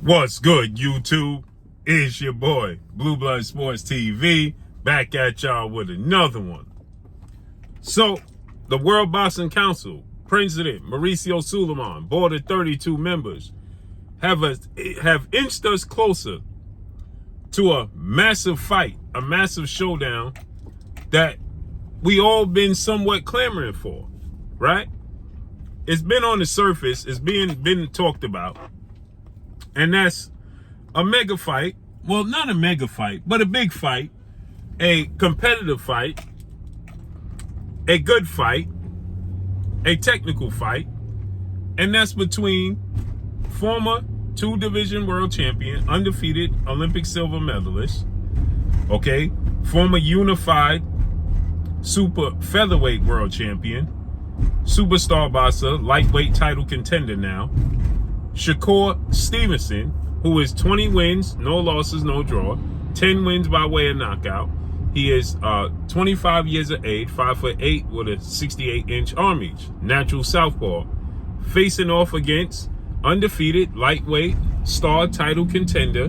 What's good, YouTube? It's your boy, Blue Blood Sports TV, back at y'all with another one. So, the World Boxing Council, President Mauricio Suleiman, board of 32 members, have inched us closer to a massive fight, a massive showdown that we all been somewhat clamoring for, right? It's been on the surface, it's been talked about. And that's a mega fight. Well, not a mega fight, but a big fight, a competitive fight, a good fight, a technical fight. And that's between former two-division world champion, undefeated Olympic silver medalist, okay, former unified super featherweight world champion, superstar boxer, lightweight title contender now, Shakur Stevenson, who is 20 wins, no losses, no draw, 10 wins by way of knockout. He is 25 years of age, 5'8" with a 68-inch arm reach, natural southpaw, facing off against undefeated lightweight star title contender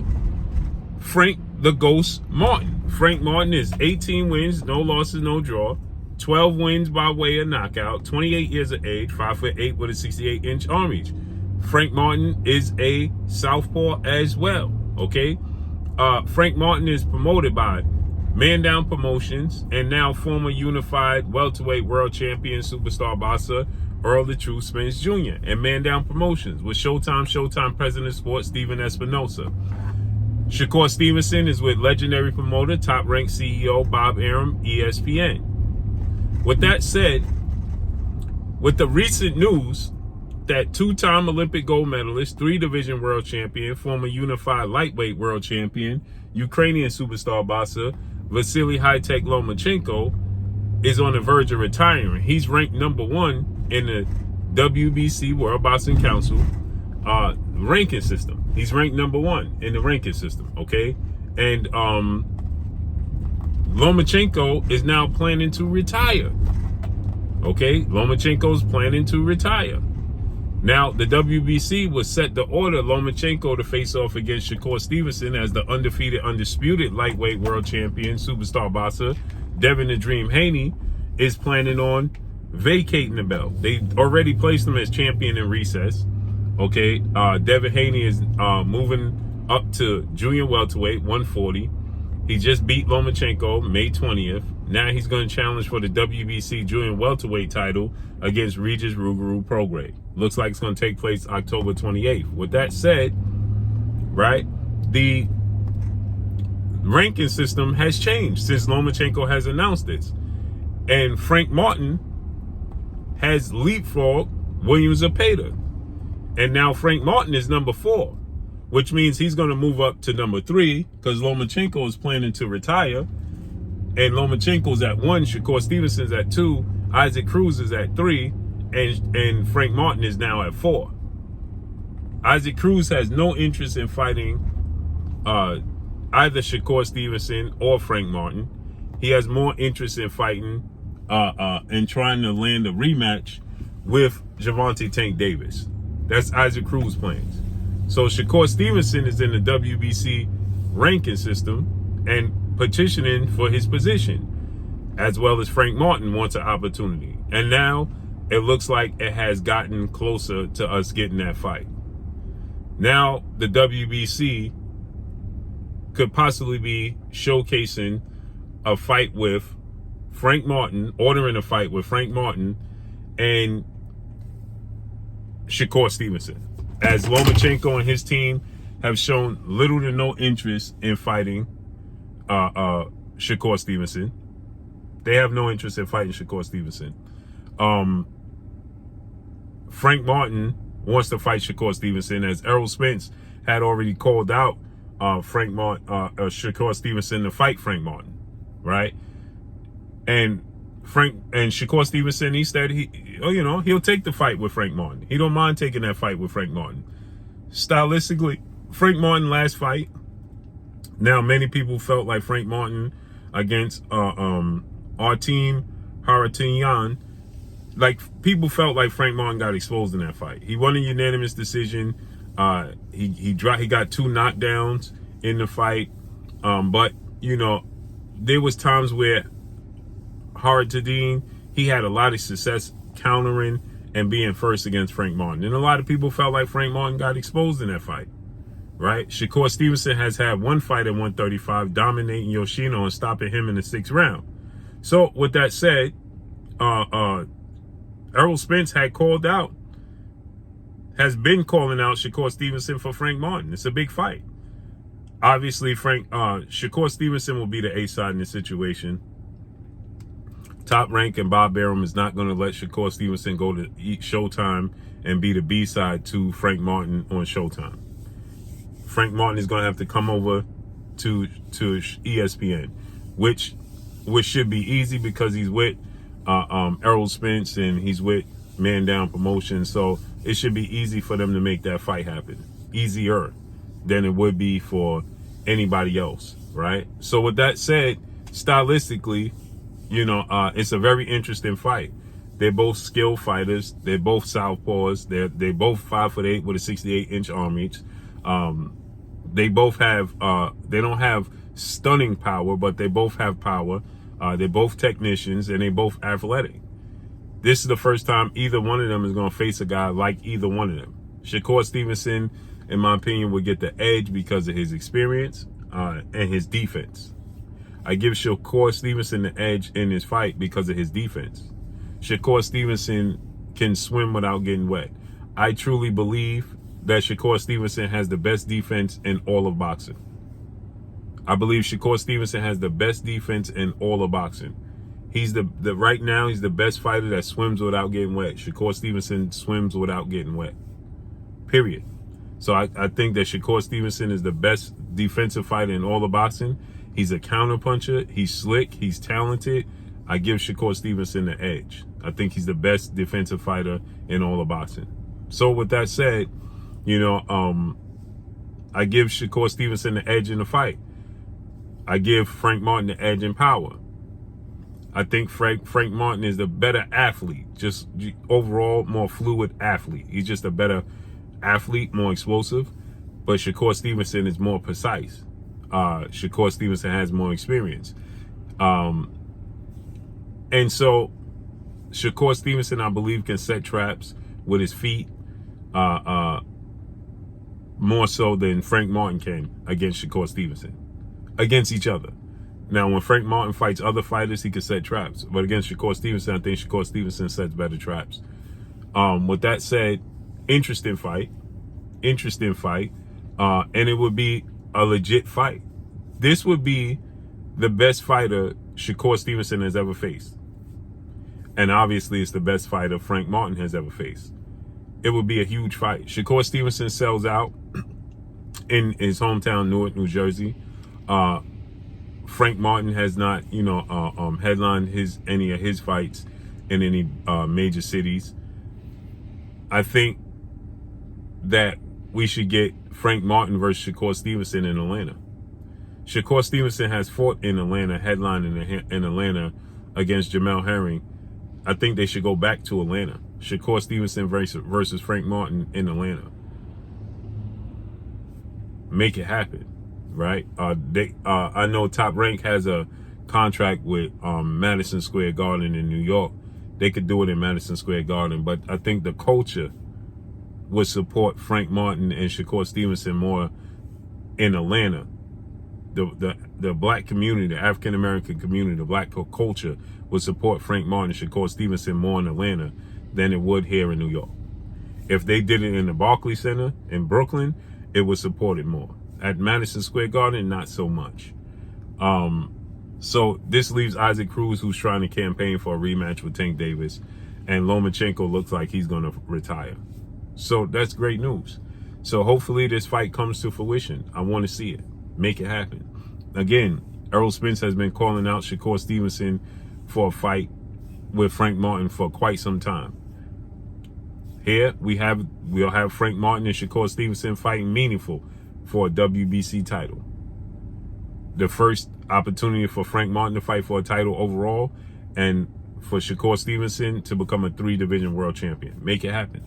Frank the Ghost Martin. Frank Martin is 18 wins, no losses, no draw, 12 wins by way of knockout, 28 years of age, 5'8" with a 68-inch arm reach. Frank Martin is a southpaw as well, okay? Frank Martin is promoted by Man Down Promotions and now former unified welterweight world champion superstar boxer Earl the True Spence Jr. and Man Down Promotions with Showtime President of Sports Steven Espinosa. Shakur Stevenson is with legendary promoter, top-ranked CEO Bob Arum, ESPN. With that said, with the recent news that two-time Olympic gold medalist, three-division world champion, former unified lightweight world champion, Ukrainian superstar boxer Vasily High-Tech Lomachenko is on the verge of retiring. He's ranked number one in the WBC, World Boxing Council, ranking system. He's ranked number one in the ranking system, okay? And Lomachenko is now planning to retire, okay? Lomachenko's planning to retire. Now, the WBC was set to order Lomachenko to face off against Shakur Stevenson as the undefeated, undisputed lightweight world champion, superstar boxer. Devin the Dream Haney is planning on vacating the belt. They already placed him as champion in recess. Okay, Devin Haney is moving up to junior welterweight, 140. He just beat Lomachenko May 20th. Now he's going to challenge for the WBC junior welterweight title against Regis Rougarou Prograis. Looks like it's going to take place October 28th. With that said, right, the ranking system has changed since Lomachenko has announced this. And Frank Martin has leapfrogged William Zepeda. And now Frank Martin is number 4, which means he's going to move up to number 3 because Lomachenko is planning to retire. And Lomachenko's at 1, Shakur Stevenson's at 2, Isaac Cruz is at 3, and Frank Martin is now at 4. Isaac Cruz has no interest in fighting either Shakur Stevenson or Frank Martin. He has more interest in fighting and trying to land a rematch with Gervonta Tank Davis. That's Isaac Cruz's plans. So Shakur Stevenson is in the WBC ranking system and petitioning for his position, as well as Frank Martin wants an opportunity. And now it looks like it has gotten closer to us getting that fight. Now the WBC could possibly be showcasing a fight with Frank Martin, ordering a fight with Frank Martin and Shakur Stevenson, as Lomachenko and his team have shown little to no interest in fighting Shakur Stevenson. They have no interest in fighting Shakur Stevenson. Frank Martin wants to fight Shakur Stevenson, as Errol Spence had already called out Shakur Stevenson to fight Frank Martin, right? And Shakur Stevenson, he said he'll take the fight with Frank Martin. He don't mind taking that fight with Frank Martin. Stylistically, Frank Martin last fight. Now, many people felt like Frank Martin against Artem Harutyunyan like, people felt like Frank Martin got exposed in that fight. He won a unanimous decision He got 2 knockdowns in the fight, but you know, there was times where Haradine, he had a lot of success countering and being first against Frank Martin, and a lot of people felt like Frank Martin got exposed in that fight. Right? Shakur Stevenson has had 1 fight at 135, dominating Yoshino and stopping him in the 6th round. So with that said, Errol Spence has been calling out Shakur Stevenson for Frank Martin. It's a big fight. Obviously, Shakur Stevenson will be the A side in this situation. Top Rank and Bob Arum is not going to let Shakur Stevenson go to Showtime and be the B side to Frank Martin on Showtime. Frank Martin is going to have to come over to ESPN, which should be easy because he's with Errol Spence and he's with Man Down Promotions, so it should be easy for them to make that fight happen. Easier than it would be for anybody else, right? So with that said, stylistically, you know, it's a very interesting fight. They're both skilled fighters. They're both southpaws. They're both 5'8" with a 68-inch arm reach. They both have, they don't have stunning power, but they both have power. They're both technicians, and they're both athletic. This is the first time either one of them is going to face a guy like either one of them. Shakur Stevenson, in my opinion, would get the edge because of his experience and his defense. I give Shakur Stevenson the edge in this fight because of his defense. Shakur Stevenson can swim without getting wet. I truly believe that Shakur Stevenson has the best defense in all of boxing. I believe Shakur Stevenson has the best defense in all of boxing. He's right now he's the best fighter that swims without getting wet. Shakur Stevenson swims without getting wet. Period. So I think that Shakur Stevenson is the best defensive fighter in all of boxing. He's a counterpuncher. He's slick. He's talented. I give Shakur Stevenson the edge. I think he's the best defensive fighter in all of boxing. So with that said, you know, I give Shakur Stevenson the edge in the fight. I give Frank Martin the edge in power. I think Frank Martin is the better athlete, just overall more fluid athlete. He's just a better athlete, more explosive. But Shakur Stevenson is more precise. Shakur Stevenson has more experience. And so Shakur Stevenson, I believe, can set traps with his feet more so than Frank Martin can against Shakur Stevenson, against each other. Now, when Frank Martin fights other fighters, he can set traps. But against Shakur Stevenson, I think Shakur Stevenson sets better traps. With that said, interesting fight. And it would be a legit fight. This would be the best fighter Shakur Stevenson has ever faced. And obviously, it's the best fighter Frank Martin has ever faced. It would be a huge fight. Shakur Stevenson sells out in his hometown, Newark, New Jersey. Frank Martin has not, you know, headlined any of his fights in any major cities. I think that we should get Frank Martin versus Shakur Stevenson in Atlanta. Shakur Stevenson has fought in Atlanta, headlining in Atlanta against Jamel Herring. I think they should go back to Atlanta. Shakur Stevenson versus Frank Martin in Atlanta. Make it happen, right? I know Top Rank has a contract with Madison Square Garden in New York. They could do it in Madison Square Garden, but I think the culture would support Frank Martin and Shakur Stevenson more in Atlanta. The black community, the African American community, the black culture would support Frank Martin and Shakur Stevenson more in Atlanta than it would here in New York. If they did it in the Barclays Center in Brooklyn, it would support it more. At Madison Square Garden, not so much. So this leaves Isaac Cruz, who's trying to campaign for a rematch with Tank Davis, and Lomachenko looks like he's going to retire. So that's great news. So hopefully this fight comes to fruition. I want to see it. Make it happen. Again, Errol Spence has been calling out Shakur Stevenson for a fight with Frank Martin for quite some time. Here we'll have Frank Martin and Shakur Stevenson fighting meaningful for a WBC title. The first opportunity for Frank Martin to fight for a title overall, and for Shakur Stevenson to become a 3-division world champion. Make it happen.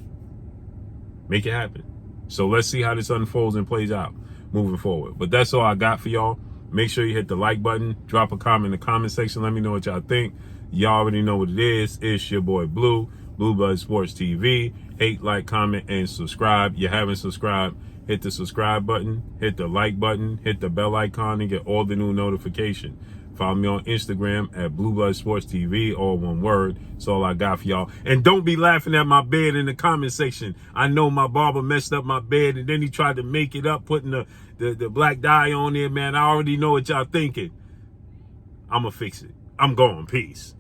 Make it happen. So let's see how this unfolds and plays out moving forward. But that's all I got for y'all. Make sure you hit the like button. Drop a comment in the comment section. Let me know what y'all think. Y'all already know what it is. It's your boy Blue Blood Sports TV. 8, like, comment, and subscribe. You haven't subscribed, hit the subscribe button, hit the like button, hit the bell icon, and get all the new notifications. Follow me on Instagram at Blue Blood Sports TV, all one word. That's all I got for y'all. And don't be laughing at my bed in the comment section. I know my barber messed up my bed, and then he tried to make it up, putting the black dye on there, man. I already know what y'all thinking. I'm going to fix it. I'm going. Peace.